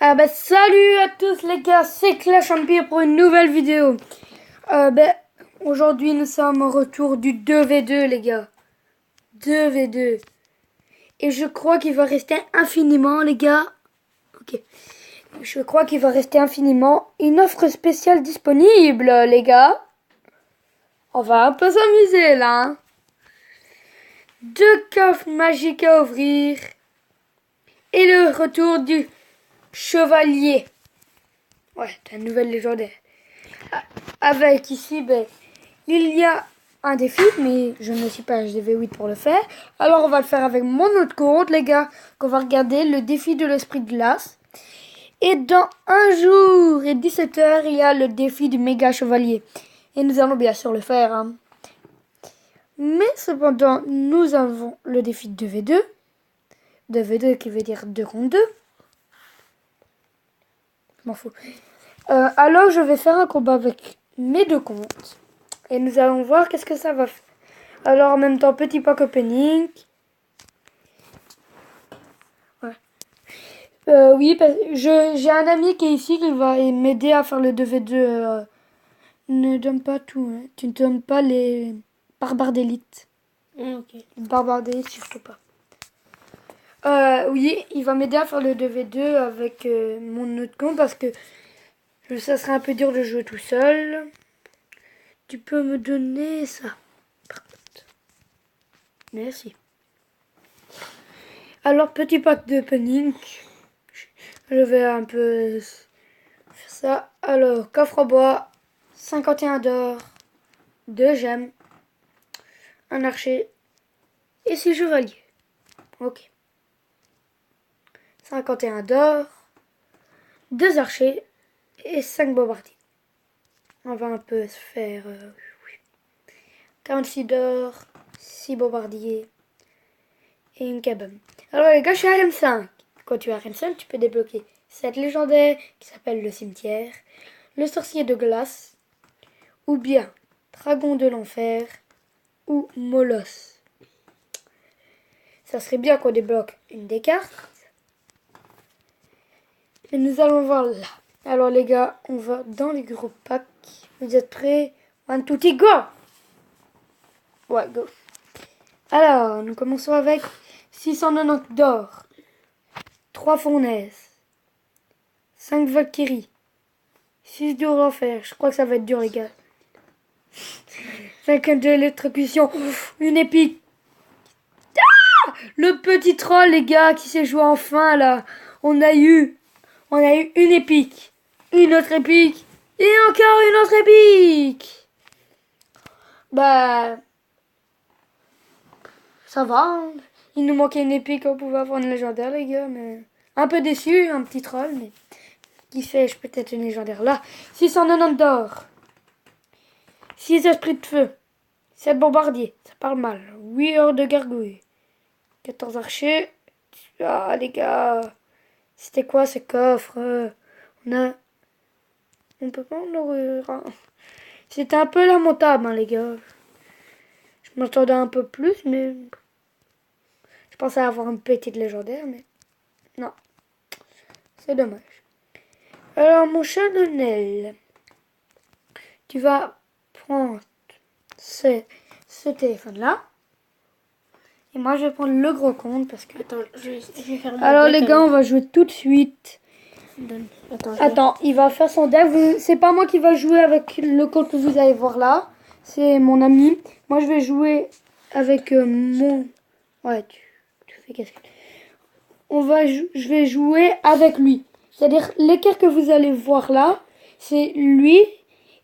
Salut à tous les gars, c'est Clash Empire pour une nouvelle vidéo. Aujourd'hui nous sommes au retour du 2v2 les gars. 2v2. Et je crois qu'il va rester infiniment les gars. Ok. Je crois qu'il va rester infiniment une offre spéciale disponible les gars. On va un peu s'amuser là. Hein. 2 coffres magiques à ouvrir. Et le retour du chevalier. Ouais, c'est une nouvelle légendaire. Avec ici, il y a un défi, mais je ne suis pas HDV8 pour le faire. Alors on va le faire avec mon autre compte, les gars. Qu'on va regarder le défi de l'esprit de glace. Et dans 1 jour et 17 heures, il y a le défi du méga chevalier. Et nous allons bien sûr le faire. Hein. Mais cependant, nous avons le défi de 2v2. 2v2 qui veut dire 2 contre 2. Je m'en fous. Alors je vais faire un combat avec mes 2 comptes. Et nous allons voir qu'est-ce que ça va faire. Alors en même temps, petit pack opening. Ouais. Oui, j'ai un ami qui est ici qui va m'aider à faire le 2v2. Ne donne pas tout. Hein. Tu ne donnes pas les barbares d'élite. Ok. Les barbares d'élite, surtout pas. Oui, il va m'aider à faire le 2v2 avec mon autre compte parce que ça serait un peu dur de jouer tout seul. Tu peux me donner ça, par contre. Merci. Alors, petit pack d'opening. Je vais un peu faire ça. Alors, coffre en bois, 51 d'or, 2 gemmes, un archer et 6 chevaliers. Ok. 51 d'or, 2 archers et 5 bombardiers. On va un peu se faire... 46 d'or, 6 bombardiers et une cabane. Alors les gars, je suis à RM5. Quand tu es à RM5, tu peux débloquer cette légendaire qui s'appelle le cimetière, le sorcier de glace, ou bien dragon de l'enfer, ou molosse. Ça serait bien qu'on débloque une des cartes. Et nous allons voir là. Alors les gars, on va dans les gros packs. Vous êtes prêts? One, two, three, go! Ouais, go. Alors, nous commençons avec 690 d'or, 3 fournaises, 5 Valkyries, 6 dur d'enfer. Je crois que ça va être dur, les gars. 5 de électrocution, une épique. Ah, le petit troll, les gars, qui s'est joué enfin, là. On a eu une épique, une autre épique, et encore une autre épique. Ça va, hein. Il nous manquait une épique, on pouvait avoir une légendaire, les gars, mais... Un peu déçu, un petit troll, mais... Qui fait peut-être une légendaire là. 690 d'or. 6 esprits de feu. 7 bombardiers, ça parle mal. 8 heures de gargouilles. 14 archers. Ah, les gars... C'était quoi ce coffre? On peut pas en ouvrir un. C'était un peu lamentable, hein, les gars. Je m'attendais un peu plus, mais... Je pensais avoir une petite légendaire, mais... Non. C'est dommage. Alors, mon cher Lionel, tu vas prendre ce téléphone-là. Et moi, je vais prendre le gros compte parce que... Attends, je vais faire mon Alors, deck les gars, on va jouer tout de suite. Attends, il va faire son deck. C'est pas moi qui va jouer avec le compte que vous allez voir là. C'est mon ami. Moi, je vais jouer avec mon... Ouais, tu fais qu'est-ce que... Je vais jouer avec lui. C'est-à-dire, les cartes que vous allez voir là, c'est lui.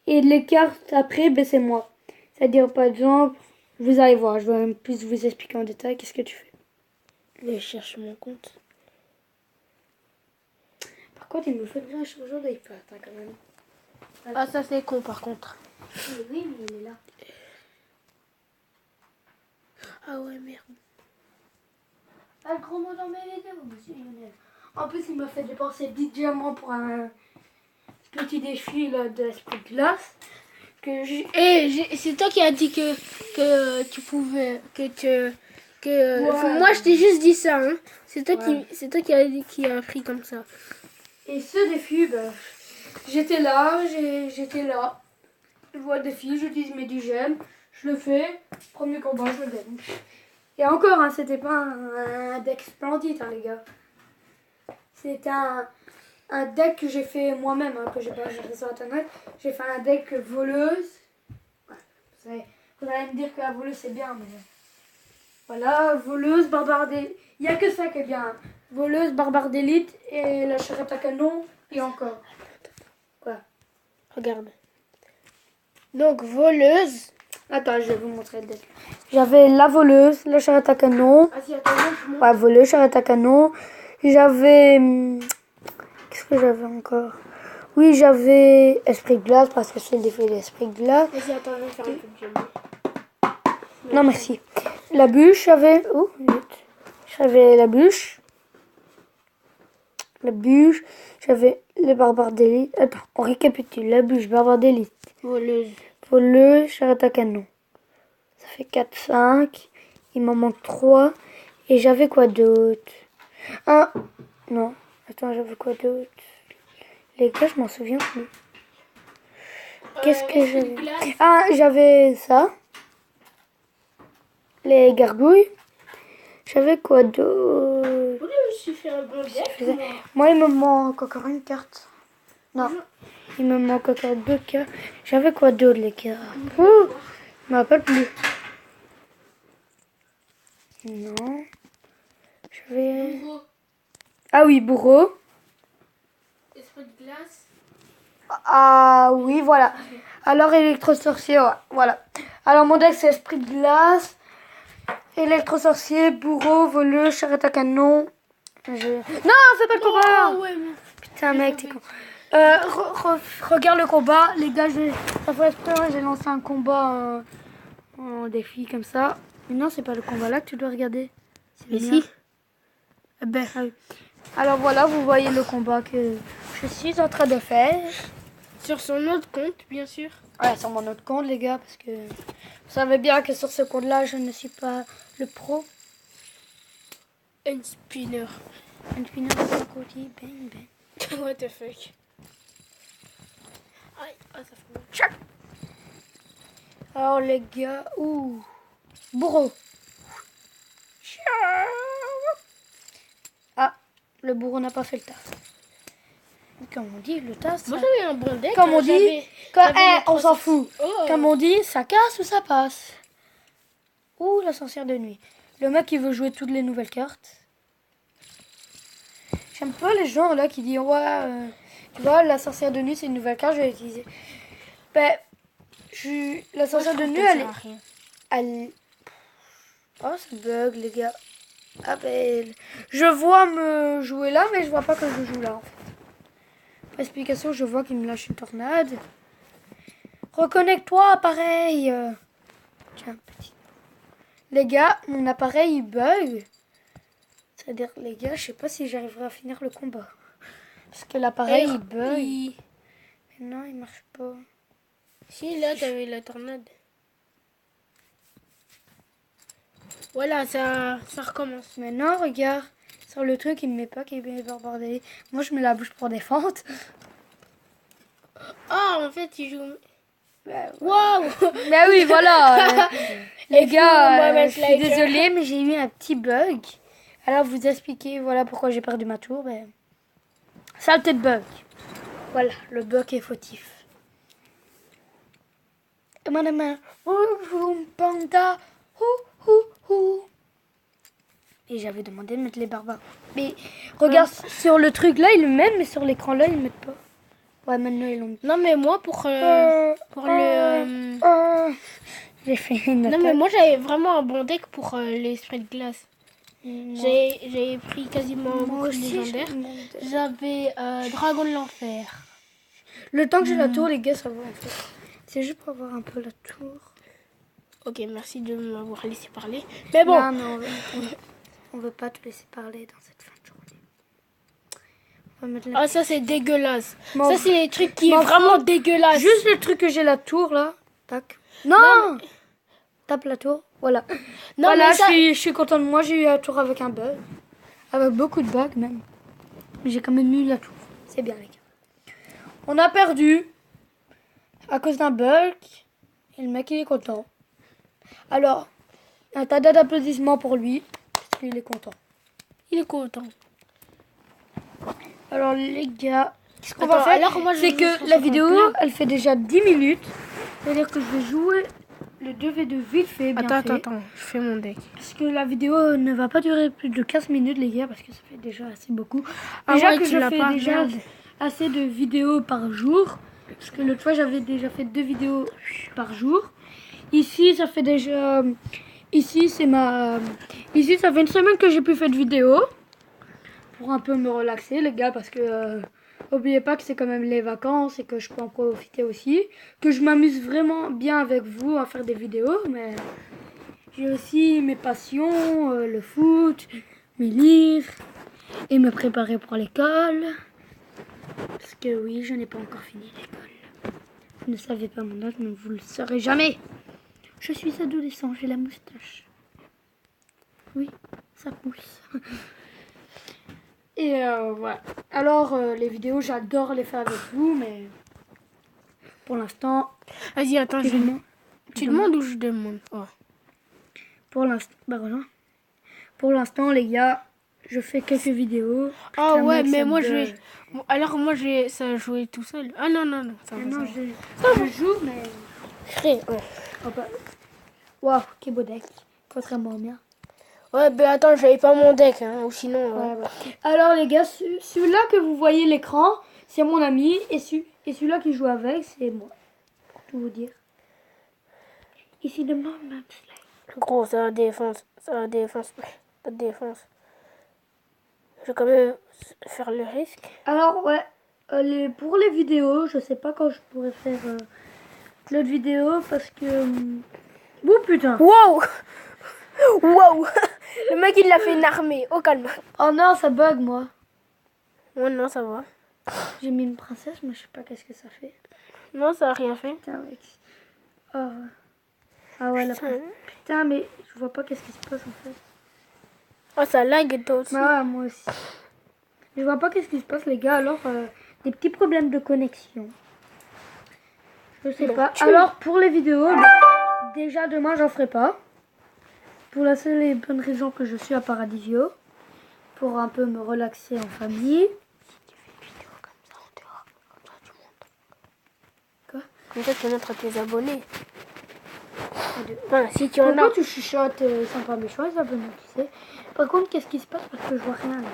Et les cartes après, c'est moi. C'est-à-dire, par exemple, vous allez voir. Je vais même plus vous expliquer en détail. Qu'est-ce que tu fais? Je cherche mon compte. Par contre, il me faudrait un changement d'iPad quand même. Ah, ça c'est con par contre. Oui, mais il est là. Ah ouais, merde. Pas le gros mot dans mes vidéos, monsieur Lionel. En plus, il m'a fait dépenser 10 diamants pour un petit défi là, d'esprit de glace. C'est toi qui as dit que tu pouvais... Ouais. Moi, je t'ai juste dit ça. Hein. C'est toi, Ouais. qui a appris comme ça. Et ce défi, ben, j'étais là. Je vois le défi, j'utilise mes digèmes, je le fais. Premier combat, je le gagne. Et encore, hein, c'était pas un deck splendide, hein, les gars. C'était un deck que j'ai fait moi-même, hein, que j'ai pas acheté sur internet. J'ai fait un deck voleuse. Ouais, vous allez me dire que la voleuse c'est bien, mais voilà, voleuse, barbare d'élite. Il n'y a que ça qui est bien. Hein. Voleuse, barbare d'élite et la charrette à canon et encore. Quoi? Regarde. Donc, voleuse. Attends, je vais vous montrer le deck. J'avais la voleuse, la charrette à canon. Ah si, attends, je montre. Ouais, voleuse, charrette à canon. J'avais. Qu'est-ce que j'avais encore? Oui, j'avais esprit de glace parce que c'est le défi d'esprit de glace. Vas-y, attends, je vais faire un peu de jambes. Non, merci. La bûche, j'avais. Oh, vite. J'avais la bûche. La bûche. J'avais les barbares d'élite. Attends, on récapitule. La bûche, barbare d'élite. Voleuse. Voleuse, charrette à canon. Ça fait 4, 5. Il m'en manque 3. Et j'avais quoi d'autre? Ah, non. Attends, j'avais quoi d'autre? Les gars, je m'en souviens plus. Qu'est-ce que j'avais? Ah, j'avais ça. Les gargouilles. J'avais quoi d'autre? Oui, je suis fait un bon deck. Moi, il me manque encore une carte. Non. Il me manque encore 2 cartes. J'avais quoi d'autre, les gars? Ouh, je me rappelle plus. Non. J'avais... Ah oui, bourreau. Esprit de glace. Ah oui, voilà. Alors, électro-sorcier, ouais, voilà. Alors, mon deck, c'est esprit de glace. Électro-sorcier, bourreau, voleux, charrette à canon. Non, fais pas le combat. Oh, ouais, mais... Putain, mec, t'es con. Regarde le combat. Les gars, ça fait exprès, hein, j'ai lancé un combat en défi comme ça. Mais non, c'est pas le combat là que tu dois regarder. C'est Mais le si. mien. Ah oui. Alors voilà, vous voyez le combat que je suis en train de faire. Sur son autre compte, bien sûr. Ouais, sur mon autre compte, les gars, parce que vous savez bien que sur ce compte-là, je ne suis pas le pro. Un spinner. Un spinner de côté, bang, bang. What the fuck. Aïe, ah, ça fait mal. Tchac. Alors les gars, ouh, bourreau. Ah, le bourreau n'a pas fait le taf. Comme on dit, le taf, ça... Moi j'avais un bon deck. Comme on hein, dit, on s'en fout. Oh. Comme on dit, ça casse ou ça passe. Ouh, la sorcière de nuit. Le mec qui veut jouer toutes les nouvelles cartes. J'aime pas les gens là qui disent ouais, tu vois, la sorcière de nuit c'est une nouvelle carte, je vais l'utiliser. Ben, la sorcière de nuit, elle... Oh, ça bug les gars. Ah ben, je vois me jouer là, mais je vois pas que je joue là en fait. Explication, je vois qu'il me lâche une tornade. Reconnecte-toi, appareil. Tiens, petit. Les gars, mon appareil il bug. C'est-à-dire, les gars, je sais pas si j'arriverai à finir le combat. Parce que l'appareil il bug. Mais non, il marche pas. Si, là, t'avais la tornade. Voilà, ça recommence. Mais non, regarde. Sur le truc, il me met pas qu'il est barbardé. Moi, je mets la bouche pour défendre. Ah, en fait, il joue... Bah, Waouh. Mais oui, voilà. Les gars, Mohamed je suis Laker. désolée, mais j'ai eu un petit bug. Alors, vous expliquer, voilà pourquoi j'ai perdu ma tour. Ben... Saleté de bug. Voilà, le bug est fautif. Madame, panda, et j'avais demandé de mettre les barbares. Mais regarde, sur le truc là, ils le mettent, mais sur l'écran là, ils le mettent pas. Ouais, maintenant ils l'ont mis. Non, mais moi, pour le... J'ai fait une Non, attaque. mais moi, j'avais vraiment un bon deck pour l'esprit de glace. Moi J'ai pris quasiment beaucoup de aussi, légendaires. j'ai mon deck. J'avais Dragon de l'Enfer. Le temps que j'ai la tour, les gars, ça va en fait. C'est juste pour avoir un peu la tour. Ok, merci de m'avoir laissé parler. Mais bon, Non, mais on veut pas te laisser parler dans cette fin de journée. On va mettre la... ah, ça c'est dégueulasse. M'en- Ça c'est les trucs qui est m'en vraiment fous. dégueulasse. Juste le truc que j'ai la tour là. Tac. Non, Non, Tape la tour. Voilà. Non, Voilà, mais ça... je suis contente de moi. J'ai eu la tour avec un bug. Avec beaucoup de bugs même. Mais j'ai quand même eu la tour. C'est c'est bien les gars. On a perdu à cause d'un bug et le mec il est content. Alors, un tas d'applaudissements pour lui parce qu'il est content. Il est content. Alors les gars, ce qu'on Attends, va faire, alors moi, je c'est vais que sur la son vidéo, compte. elle fait déjà 10 minutes. C'est-à-dire que je vais jouer le 2v2 vite fait, bien fait. Attends, je fais mon deck. Parce que la vidéo ne va pas durer plus de 15 minutes les gars, parce que ça fait déjà assez beaucoup. Ah Déjà ouais, que tu je l'as fais pas, déjà merde. assez de vidéos par jour. Parce que l'autre fois, j'avais déjà fait 2 vidéos par jour. Ici, ça fait déjà... Ici, c'est ma... Ici, ça fait une semaine que j'ai plus fait de vidéo. Pour un peu me relaxer, les gars, parce que... Oubliez pas que c'est quand même les vacances et que je peux en profiter aussi. Que je m'amuse vraiment bien avec vous à faire des vidéos, mais... J'ai aussi mes passions, le foot, mes livres et me préparer pour l'école. Parce que oui, je n'ai pas encore fini l'école. Vous ne savez pas mon âge, mais vous le saurez jamais. Je suis adolescent, j'ai la moustache. Oui, ça pousse. Et voilà. Alors, les vidéos, j'adore les faire avec vous, mais pour l'instant... Vas-y, attends, Tu demandes tu demandes ou je demande? Oh. Pour l'instant, bah voilà. Pour l'instant, les gars, je fais quelques vidéos. Ah Putain, ouais, mec, mais ça moi bug. je vais... Bon, alors moi je vais ça jouer tout seul. Ah non, ça va. Non, Ça va. je joue, mais... Ouais. Oh, bah. Waouh, quel beau deck. Contrairement au mien. Ouais, ben attends, j'avais pas mon deck, hein, ou sinon... Ouais, ouais. Alors, les gars, celui-là que vous voyez l'écran, c'est mon ami. Et celui-là qui joue avec, c'est moi. Pour tout vous dire. Ici, demande même slide. Gros, ça défonce. Ouais, ça défonce. Je vais quand même faire le risque. Alors, ouais. Pour les vidéos, je sais pas quand je pourrais faire l'autre vidéo parce que... Oh putain. Wow. Wow. Le mec, il l'a fait une armée. Au calme. Oh non, ça bug, moi. Ouais, non, ça va. J'ai mis une princesse, mais je sais pas qu'est-ce que ça fait. Non, ça a rien fait. Putain, mec. Oh, ouais. Ah ouais, la princesse. Putain, mais je vois pas qu'est-ce qui se passe, en fait. Oh, ça lag, toi aussi. Bah ouais, moi aussi. Je vois pas qu'est-ce qui se passe, les gars. Alors, des petits problèmes de connexion. Je sais Non, pas. Alors, pour les vidéos, déjà demain, j'en ferai pas. Pour la seule et bonne raison que je suis à Paradisio. Pour un peu me relaxer en famille. Quoi? Comme ça, tu peux mettre à tes abonnés. Enfin, si tu en Pourquoi as. tu chuchotes sympa méchant, les abonnés, tu sais. Par contre, qu'est-ce qui se passe? Parce que je vois rien là.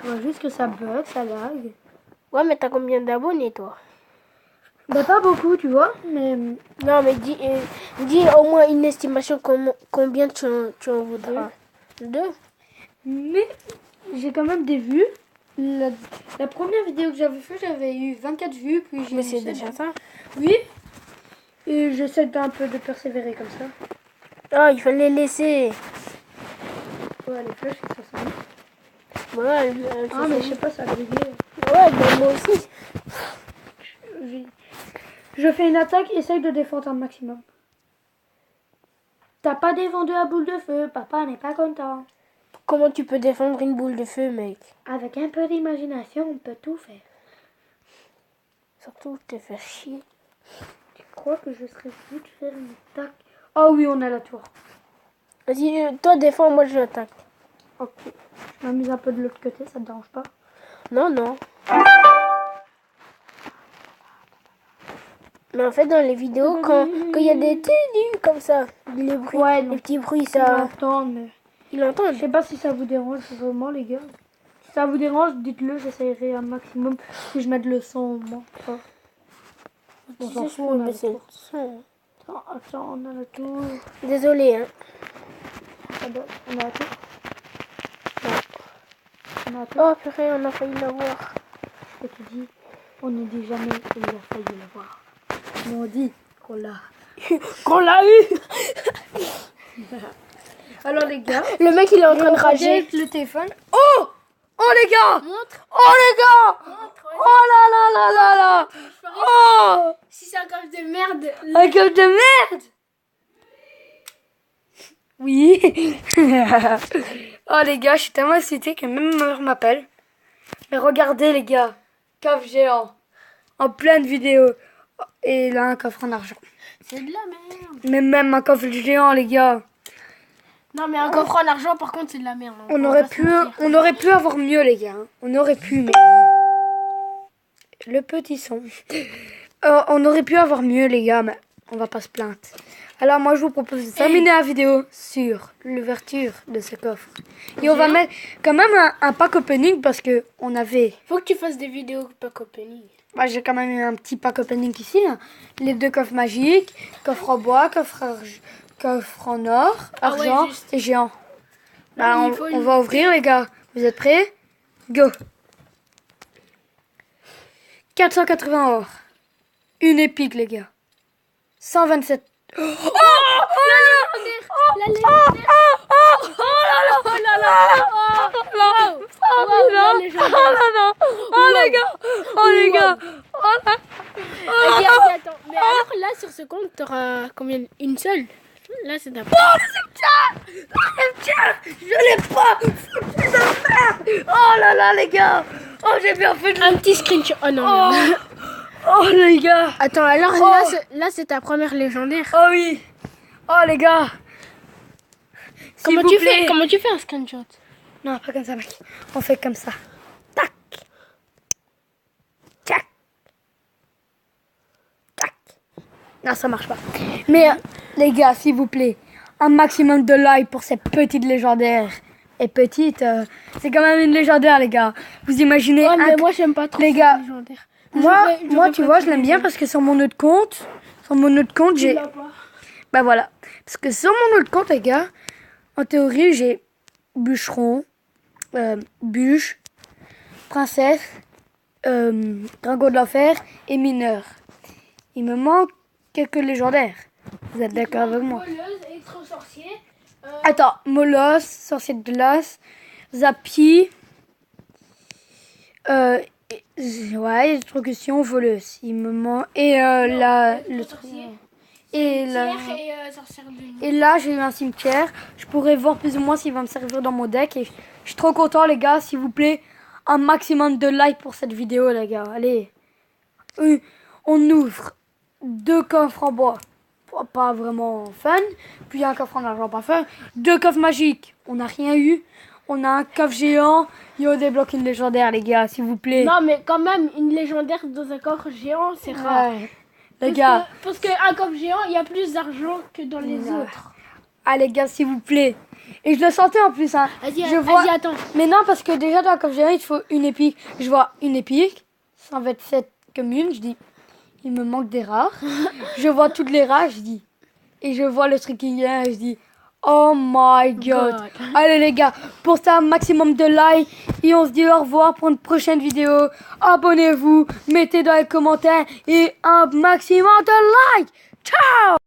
Je vois juste que ça bug, ça lag. Ouais, mais t'as combien d'abonnés, toi? Bah, pas beaucoup, tu vois, mais... Non, mais dis au moins une estimation combien tu en voudras. Deux. Mais j'ai quand même des vues. La première vidéo que j'avais fait, j'avais eu 24 vues, puis j'ai Mais eu c'est 7 déjà vues. ça. Oui. Et j'essaie d'un peu de persévérer comme ça. Ah, il fallait laisser. Ouais, les flèches, ça s'en Voilà, Ah, mais je sais pas, ça a grillé. Ouais, mais moi aussi. Je fais une attaque, essaye de défendre un maximum. T'as pas défendu la boule de feu, papa n'est pas content. Comment tu peux défendre une boule de feu, mec? Avec un peu d'imagination, on peut tout faire. Surtout te faire chier. Tu crois que je serais vite faire une attaque? Oh oui, on a la tour. Vas-y, toi défends, moi je l'attaque. Ok. Je m'amuse un peu de l'autre côté, ça te dérange pas? Non, non. Mais en fait, dans les vidéos, quand il y a des ténus comme ça, les bruits, Ouais, non. les petits bruits, Ça ça. entend, mais... Il entend. Je sais pas si ça vous dérange vraiment, les gars. Si ça vous dérange, dites-le, j'essayerai un maximum que je mette le son au moins. Fort. On s'en fout, on a la tour. Attends, on a la tour. Désolé, hein. On a la tour. On a la tour. Oh purée, on a failli l'avoir. Je te dis, on ne dit jamais qu'il a failli l'avoir. Mais on dit qu'on l'a. Qu'on l'a eu. Alors les gars, Le mec il est en train de rager. avec le téléphone. Oh, oh les gars. Montre. Oh les gars. Oh là là là là là. Oh, Si c'est un coffre de merde. un gueule de merde. Oui. Oh les gars, je suis tellement excitée que même ma mère m'appelle. Mais regardez les gars. coffre géant. En pleine vidéo. Et là, un coffre en argent. C'est de la merde. Mais même un coffre géant, les gars. Non, mais un coffre en argent, par contre, c'est de la merde. Donc On va aurait pas se pu, mentir. on aurait pu avoir mieux, les gars. On aurait pu, mais... Le petit son. On aurait pu avoir mieux, les gars, mais on va pas se plaindre. Alors, moi, je vous propose de terminer la vidéo sur l'ouverture de ce coffre. Et on va mettre quand même un pack opening parce que on avait... Faut que tu fasses des vidéos pack opening. Moi, j'ai quand même eu un petit pack opening ici. Là. Les 2 coffres magiques, coffre en bois, coffre en or, Ah ouais, argent juste. et géant. Non, Bah, mais on, il faut on va ouvrir, les gars. Vous êtes prêts? Go. 480 or. Une épique, les gars. 127. Oh, La légendaire. Oh les gars. Oh les gars. Attends. Mais alors là, sur ce compte, t'auras combien? Une seule? Là, c'est ta Je l'ai pas. Foutu de merde. Oh là là, les gars. Oh, j'ai bien fait de... un petit screenshot. Oh non. Oh, non. oh les gars. Attends, alors Oh. là, c'est ta première légendaire. Oh oui. Oh les gars. S'il Comment vous tu plaît. fais? Comment tu fais un screenshot? Non, pas comme ça, mec. On fait comme ça. Tac. Tac. Tac. Non, ça marche pas. Mais les gars, s'il vous plaît, un maximum de likes pour cette petite légendaire. Et petite, c'est quand même une légendaire, les gars. Vous imaginez Ouais, mais un... moi, j'aime pas trop les ces gars, légendaires. Moi, tu vois, je l'aime bien parce que sur mon autre compte, j'ai... Bah voilà. Parce que sur mon autre compte, les gars, en théorie, j'ai bûcheron, bûche, princesse, dragon de l'enfer et mineur. Il me manque quelques légendaires. Vous êtes d'accord avec moi? Électro-sorcier. Attends, Molosse, sorcier de glace, Zapi, ouais, électrocution, voleuse. Il me manque... Et le truc... Et là, Sorcière de nuit. et là, j'ai eu un cimetière. Je pourrais voir plus ou moins s'il va me servir dans mon deck. Et je suis trop content, les gars. S'il vous plaît, un maximum de likes pour cette vidéo, les gars. Allez. On ouvre 2 coffres en bois. Pas vraiment fun. Puis un coffre en argent, pas fun. 2 coffres magiques. On n'a rien eu. On a un coffre géant. Et on débloque une légendaire, les gars, s'il vous plaît. Non, mais quand même, une légendaire dans un coffre géant, c'est rare. Ouais. Les gars. Parce qu'un coffre géant, il y a plus d'argent que dans les Ouais. autres. Ah, les gars, s'il vous plaît. Et je le sentais en plus, hein. Vas-y, attends. Mais non, parce que déjà dans le coffre géant, il te faut une épique. Je vois une épique, 127 communes, je dis, il me manque des rares. Je vois toutes les rares, je dis, et je vois le truc qui vient, je dis, oh my god. Allez les gars, pour ça, un maximum de likes, et on se dit au revoir pour une prochaine vidéo. Abonnez-vous, mettez dans les commentaires, et un maximum de likes. Ciao!